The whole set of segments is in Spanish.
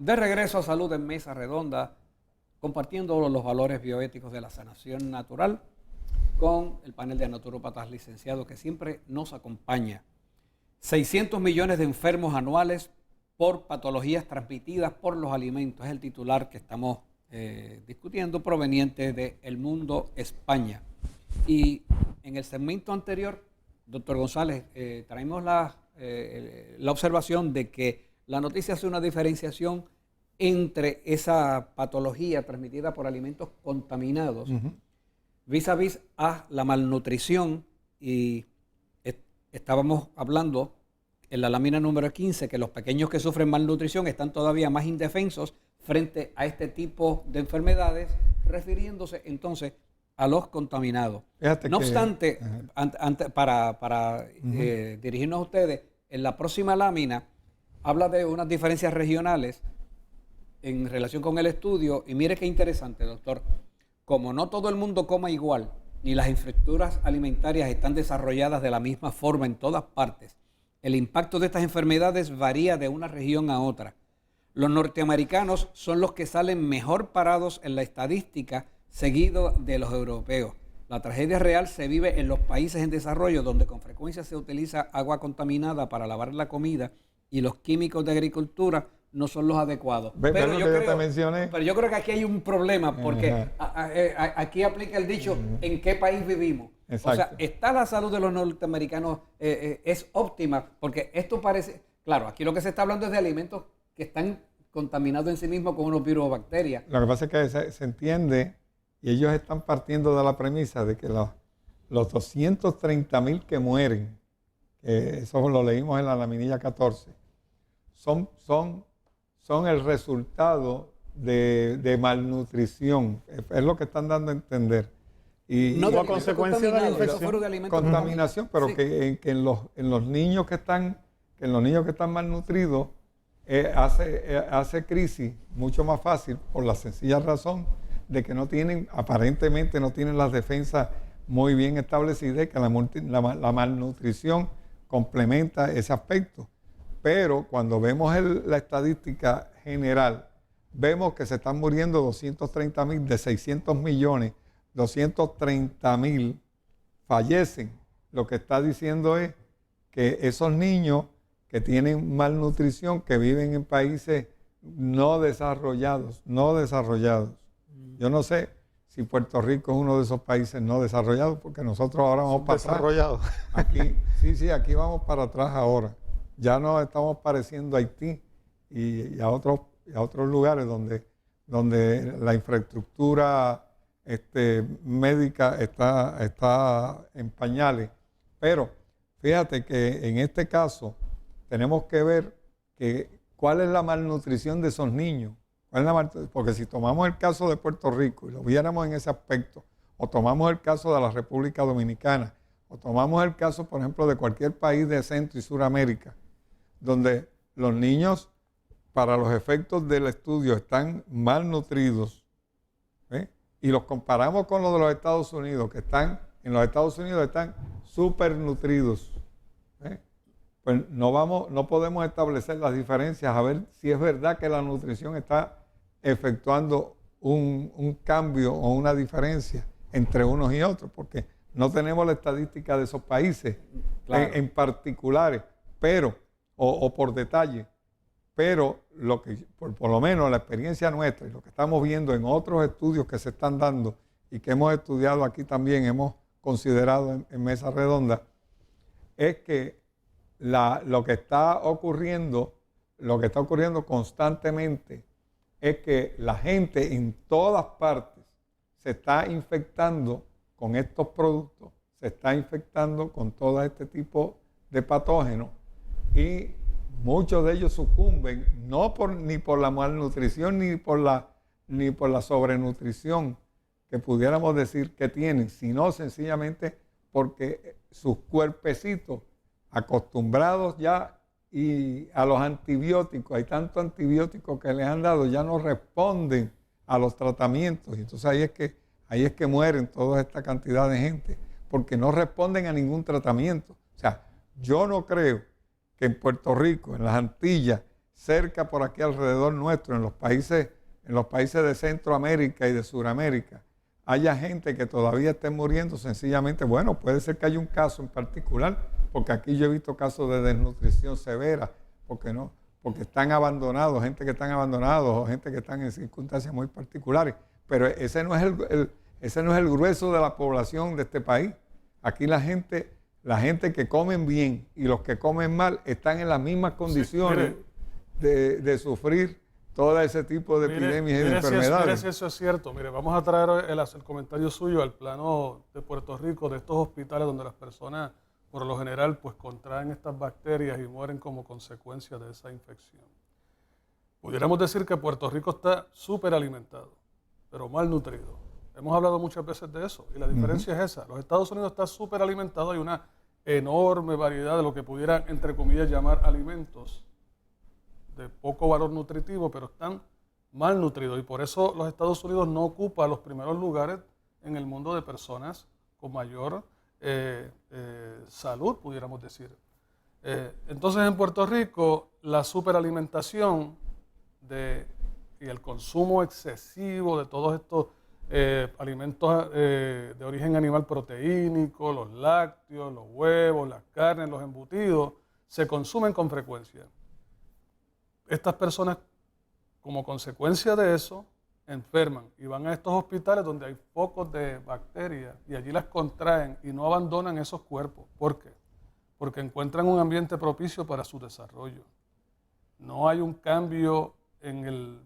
De regreso a Salud en Mesa Redonda, compartiendo los valores bioéticos de la sanación natural con el panel de naturópatas licenciados que siempre nos acompaña. 600 millones de enfermos anuales por patologías transmitidas por los alimentos. Es el titular que estamos discutiendo, proveniente de El Mundo, España. Y en el segmento anterior, doctor González, traemos la observación de que la noticia hace una diferenciación entre esa patología transmitida por alimentos contaminados vis a vis a la malnutrición, y estábamos hablando en la lámina número 15 que los pequeños que sufren malnutrición están todavía más indefensos frente a este tipo de enfermedades, refiriéndose entonces a los contaminados. No obstante, para dirigirnos a ustedes, en la próxima lámina habla de unas diferencias regionales en relación con el estudio, y mire qué interesante, doctor. Como no todo el mundo coma igual, ni las infraestructuras alimentarias están desarrolladas de la misma forma en todas partes, el impacto de estas enfermedades varía de una región a otra. Los norteamericanos son los que salen mejor parados en la estadística, seguido de los europeos. La tragedia real se vive en los países en desarrollo, donde con frecuencia se utiliza agua contaminada para lavar la comida y los químicos de agricultura no son los adecuados. Pero yo creo que aquí hay un problema, porque aquí aplica el dicho, ¿en qué país vivimos? Exacto. O sea, está la salud de los norteamericanos, es óptima, porque esto parece, claro, aquí lo que se está hablando es de alimentos que están contaminados en sí mismos con unos virus o bacterias. Lo que pasa es que se entiende, y ellos están partiendo de la premisa de que los 230,000 que mueren, que eso lo leímos en la laminilla 14, son el resultado de malnutrición. Es lo que están dando a entender. Y no como consecuencia de la infección. Contaminación, pero sí, que en los niños que están malnutridos hace crisis mucho más fácil, por la sencilla razón de que aparentemente no tienen las defensas muy bien establecidas, y que la malnutrición complementa ese aspecto. Pero cuando vemos la estadística general, vemos que se están muriendo 230,000 de 600 millones, 230,000 fallecen. Lo que está diciendo es que esos niños que tienen malnutrición, que viven en países no desarrollados. Yo no sé si Puerto Rico es uno de esos países no desarrollados, porque nosotros ahora vamos para atrás. Aquí vamos para atrás ahora. Ya nos estamos pareciendo a Haití y a otros lugares donde la infraestructura médica está en pañales. Pero fíjate que en este caso tenemos que ver cuál es la malnutrición de esos niños. Porque si tomamos el caso de Puerto Rico y lo viéramos en ese aspecto, o tomamos el caso de la República Dominicana, o tomamos el caso, por ejemplo, de cualquier país de Centro y Suramérica, donde los niños, para los efectos del estudio, están malnutridos, y los comparamos con los de los Estados Unidos, en los Estados Unidos están supernutridos, pues no podemos establecer las diferencias, a ver si es verdad que la nutrición está efectuando un cambio o una diferencia entre unos y otros, porque no tenemos la estadística de esos países, claro, en particulares, o por detalle, pero por lo menos la experiencia nuestra y lo que estamos viendo en otros estudios que se están dando y que hemos estudiado aquí también, hemos considerado en Mesa Redonda, es que lo que está ocurriendo constantemente es que la gente en todas partes se está infectando con estos productos, se está infectando con todo este tipo de patógenos, y muchos de ellos sucumben ni por la malnutrición ni por la sobrenutrición que pudiéramos decir que tienen, sino sencillamente porque sus cuerpecitos acostumbrados ya a los antibióticos, hay tantos antibióticos que les han dado, ya no responden a los tratamientos, y entonces ahí es que mueren toda esta cantidad de gente, porque no responden a ningún tratamiento. O sea, yo no creo que en Puerto Rico, en las Antillas, cerca por aquí alrededor nuestro, en los países de Centroamérica y de Sudamérica, haya gente que todavía esté muriendo sencillamente, bueno, puede ser que haya un caso en particular, porque aquí yo he visto casos de desnutrición severa, porque están abandonados, gente que están abandonados o gente que están en circunstancias muy particulares, pero ese no es el grueso de la población de este país. Aquí la gente que comen bien y los que comen mal están en las mismas condiciones de sufrir todo ese tipo de epidemias y de enfermedades. Mire si eso es cierto. Mire, vamos a traer el comentario suyo al plano de Puerto Rico, de estos hospitales donde las personas, por lo general, pues contraen estas bacterias y mueren como consecuencia de esa infección. Pudiéramos decir que Puerto Rico está súper alimentado, pero mal nutrido. Hemos hablado muchas veces de eso y la diferencia es esa. Los Estados Unidos está súper alimentado, hay una enorme variedad de lo que pudieran, entre comillas, llamar alimentos de poco valor nutritivo, pero están mal nutridos y por eso los Estados Unidos no ocupa los primeros lugares en el mundo de personas con mayor salud, pudiéramos decir. Entonces en Puerto Rico la superalimentación y el consumo excesivo de todos estos alimentos de origen animal proteínico, los lácteos, los huevos, las carnes, los embutidos, se consumen con frecuencia. Estas personas, como consecuencia de eso, enferman y van a estos hospitales donde hay focos de bacterias y allí las contraen y no abandonan esos cuerpos. ¿Por qué? Porque encuentran un ambiente propicio para su desarrollo. No hay un cambio en el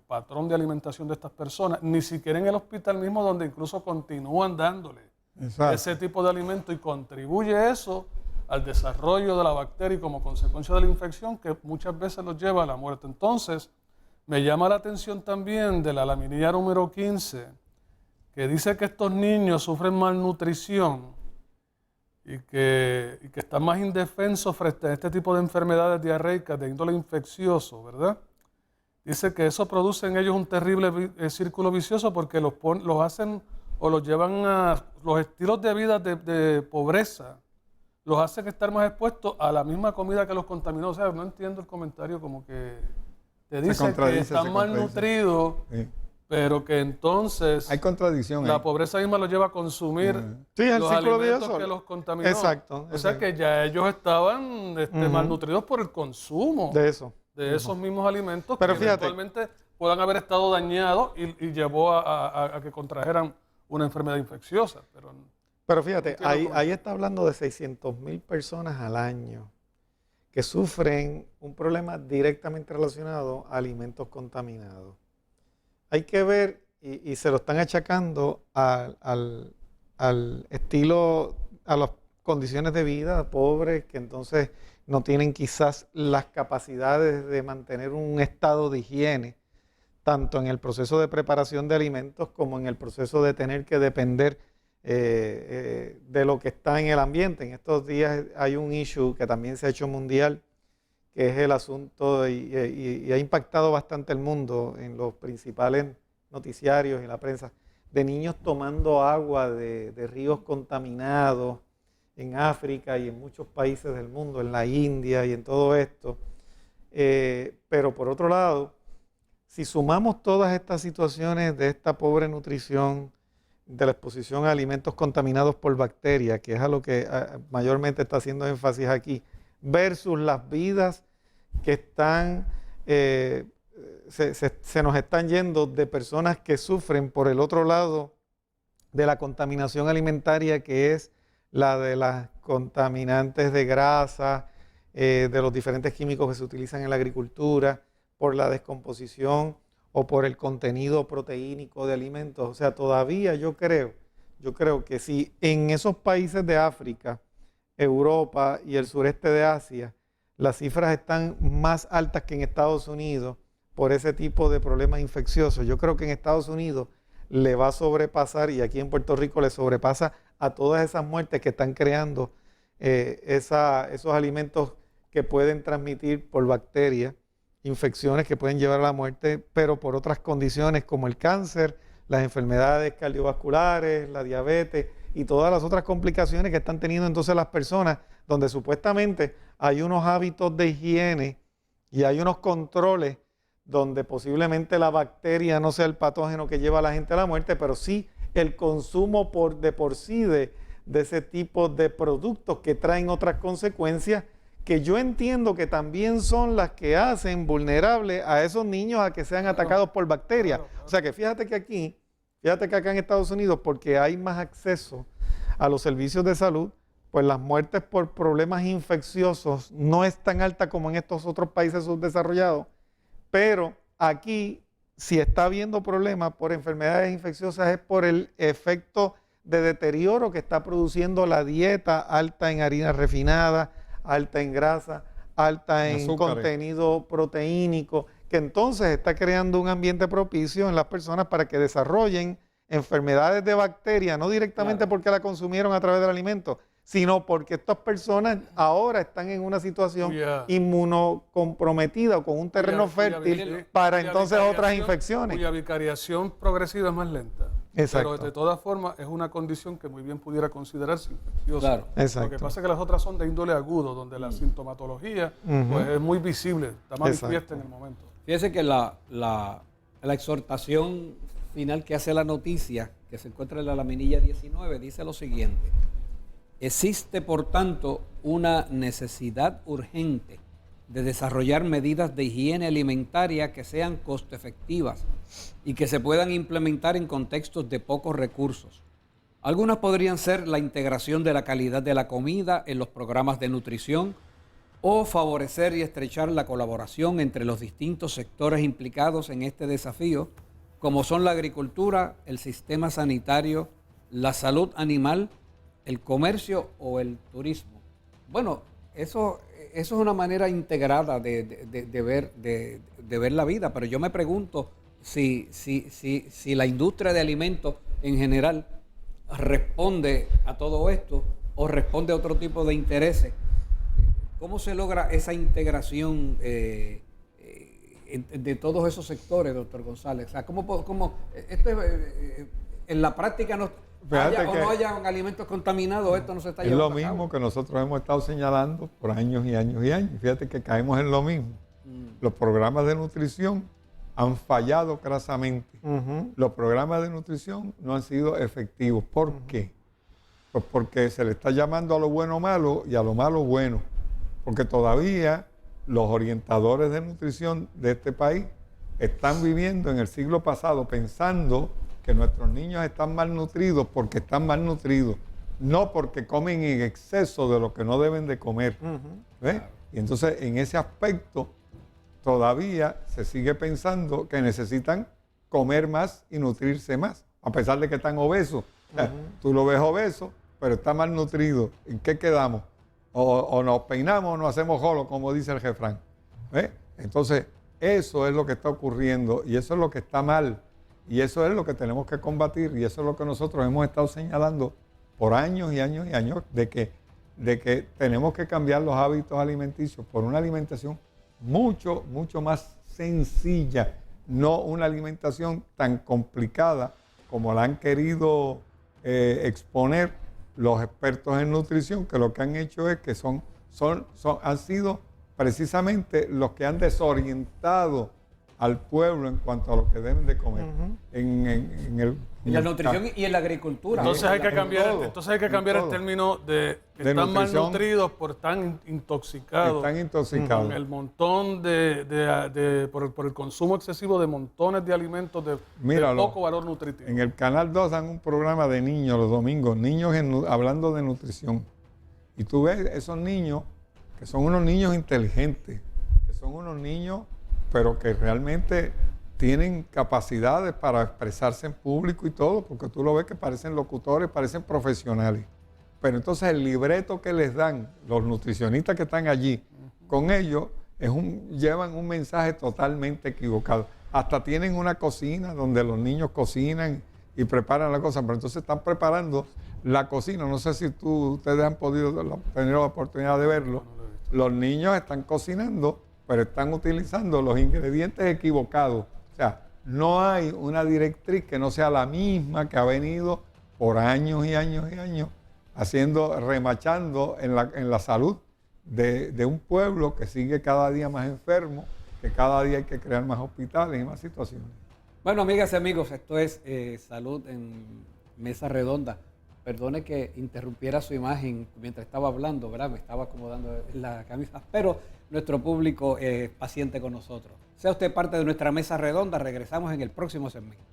patrón de alimentación de estas personas, ni siquiera en el hospital mismo, donde incluso continúan dándole ese tipo de alimento y contribuye eso al desarrollo de la bacteria y como consecuencia de la infección que muchas veces los lleva a la muerte. Entonces, me llama la atención también de la laminilla número 15, que dice que estos niños sufren malnutrición y que están más indefensos frente a este tipo de enfermedades diarreicas de índole infeccioso, ¿verdad? Dice que eso produce en ellos un terrible círculo vicioso porque los hacen o los llevan a los estilos de vida de pobreza, los hacen estar más expuestos a la misma comida que los contaminó. O sea, no entiendo el comentario como que te dice que están malnutridos, sí, pero que entonces hay contradicción la pobreza misma los lleva a consumir los alimentos que los contaminó. Exacto. O sea que ya ellos estaban malnutridos por el consumo de esos mismos alimentos, pero que eventualmente puedan haber estado dañados y llevó a que contrajeran una enfermedad infecciosa. Pero fíjate, ahí está hablando de 600,000 personas al año que sufren un problema directamente relacionado a alimentos contaminados. Hay que ver, y se lo están achacando al estilo, a las condiciones de vida pobres, que entonces no tienen quizás las capacidades de mantener un estado de higiene, tanto en el proceso de preparación de alimentos como en el proceso de tener que depender de lo que está en el ambiente. En estos días hay un issue que también se ha hecho mundial, que es el asunto, y ha impactado bastante el mundo en los principales noticiarios y en la prensa, de niños tomando agua de ríos contaminados en África y en muchos países del mundo, en la India y en todo esto. Pero por otro lado, si sumamos todas estas situaciones de esta pobre nutrición, de la exposición a alimentos contaminados por bacterias, que es a lo que mayormente está haciendo énfasis aquí, versus las vidas que están, se nos están yendo de personas que sufren por el otro lado de la contaminación alimentaria, que es la de las contaminantes de grasa, de los diferentes químicos que se utilizan en la agricultura, por la descomposición o por el contenido proteínico de alimentos. O sea, todavía yo creo que si en esos países de África, Europa y el sureste de Asia, las cifras están más altas que en Estados Unidos por ese tipo de problemas infecciosos, yo creo que en Estados Unidos le va a sobrepasar, y aquí en Puerto Rico le sobrepasa a todas esas muertes que están creando esos alimentos que pueden transmitir por bacterias, infecciones que pueden llevar a la muerte, pero por otras condiciones como el cáncer, las enfermedades cardiovasculares, la diabetes y todas las otras complicaciones que están teniendo entonces las personas, donde supuestamente hay unos hábitos de higiene y hay unos controles donde posiblemente la bacteria no sea el patógeno que lleva a la gente a la muerte, pero sí el consumo de por sí de ese tipo de productos que traen otras consecuencias que yo entiendo que también son las que hacen vulnerables a esos niños a que sean atacados por bacterias. O sea que fíjate que acá en Estados Unidos, porque hay más acceso a los servicios de salud, pues las muertes por problemas infecciosos no es tan alta como en estos otros países subdesarrollados, pero aquí si está habiendo problemas por enfermedades infecciosas es por el efecto de deterioro que está produciendo la dieta alta en harinas refinadas, alta en grasa, alta en contenido proteínico, que entonces está creando un ambiente propicio en las personas para que desarrollen enfermedades de bacteria, no directamente porque la consumieron a través del alimento, sino porque estas personas ahora están en una situación inmunocomprometida o con un terreno fértil para entonces otras infecciones. Cuya vicariación progresiva es más lenta. Exacto. Pero de todas formas es una condición que muy bien pudiera considerarse infecciosa. Claro. Exacto. Lo que pasa es que las otras son de índole agudo, donde la sintomatología pues, es muy visible, está manifiesta en el momento. Fíjese que la exhortación final que hace la noticia, que se encuentra en la laminilla 19, dice lo siguiente: existe, por tanto, una necesidad urgente de desarrollar medidas de higiene alimentaria que sean costo efectivas y que se puedan implementar en contextos de pocos recursos. Algunas podrían ser la integración de la calidad de la comida en los programas de nutrición o favorecer y estrechar la colaboración entre los distintos sectores implicados en este desafío, como son la agricultura, el sistema sanitario, la salud animal, el comercio o el turismo. Bueno, eso es una manera integrada de ver la vida, pero yo me pregunto si la industria de alimentos en general responde a todo esto o responde a otro tipo de intereses. ¿Cómo se logra esa integración de todos esos sectores, doctor González? O sea, ¿cómo esto en la práctica no hayan alimentos contaminados, esto no se está llevando a cabo? Es lo mismo que nosotros hemos estado señalando por años y años y años. Fíjate que caemos en lo mismo. Los programas de nutrición han fallado crasamente. Los programas de nutrición no han sido efectivos. ¿Por qué? Pues porque se le está llamando a lo bueno malo y a lo malo bueno. Porque todavía los orientadores de nutrición de este país están viviendo en el siglo pasado pensando que nuestros niños están malnutridos porque están malnutridos, no porque comen en exceso de lo que no deben de comer. ¿Ves? Y entonces en ese aspecto todavía se sigue pensando que necesitan comer más y nutrirse más, a pesar de que están obesos. O sea, tú lo ves obeso, pero está malnutrido. ¿En qué quedamos? O nos peinamos o nos hacemos jolo, como dice el refrán. ¿Ves? Entonces, eso es lo que está ocurriendo y eso es lo que está mal. Y eso es lo que tenemos que combatir y eso es lo que nosotros hemos estado señalando por años y años y años, de que tenemos que cambiar los hábitos alimenticios por una alimentación mucho, mucho más sencilla, no una alimentación tan complicada como la han querido exponer los expertos en nutrición, que lo que han hecho es que han sido precisamente los que han desorientado al pueblo en cuanto a lo que deben de comer. En la nutrición y en la agricultura. Entonces hay que cambiar el término de que están malnutridos por tan intoxicados. Están intoxicados. El montón por el consumo excesivo de montones de alimentos de poco valor nutritivo. En el Canal 2 dan un programa de niños los domingos, hablando de nutrición. Y tú ves esos niños, que son unos niños inteligentes, que son unos niños pero que realmente tienen capacidades para expresarse en público y todo, porque tú lo ves que parecen locutores, parecen profesionales. Pero entonces el libreto que les dan los nutricionistas que están allí, con ellos, llevan un mensaje totalmente equivocado. Hasta tienen una cocina donde los niños cocinan y preparan la cosa, pero entonces están preparando la cocina. No sé si ustedes han podido tener la oportunidad de verlo. Los niños están cocinando, pero están utilizando los ingredientes equivocados. O sea, no hay una directriz que no sea la misma que ha venido por años y años y años remachando en la salud de un pueblo que sigue cada día más enfermo, que cada día hay que crear más hospitales y más situaciones. Bueno, amigas y amigos, esto es Salud en Mesa Redonda. Perdone que interrumpiera su imagen mientras estaba hablando, ¿verdad? Me estaba acomodando la camisa, pero nuestro público es paciente con nosotros. Sea usted parte de nuestra Mesa Redonda, regresamos en el próximo segmento.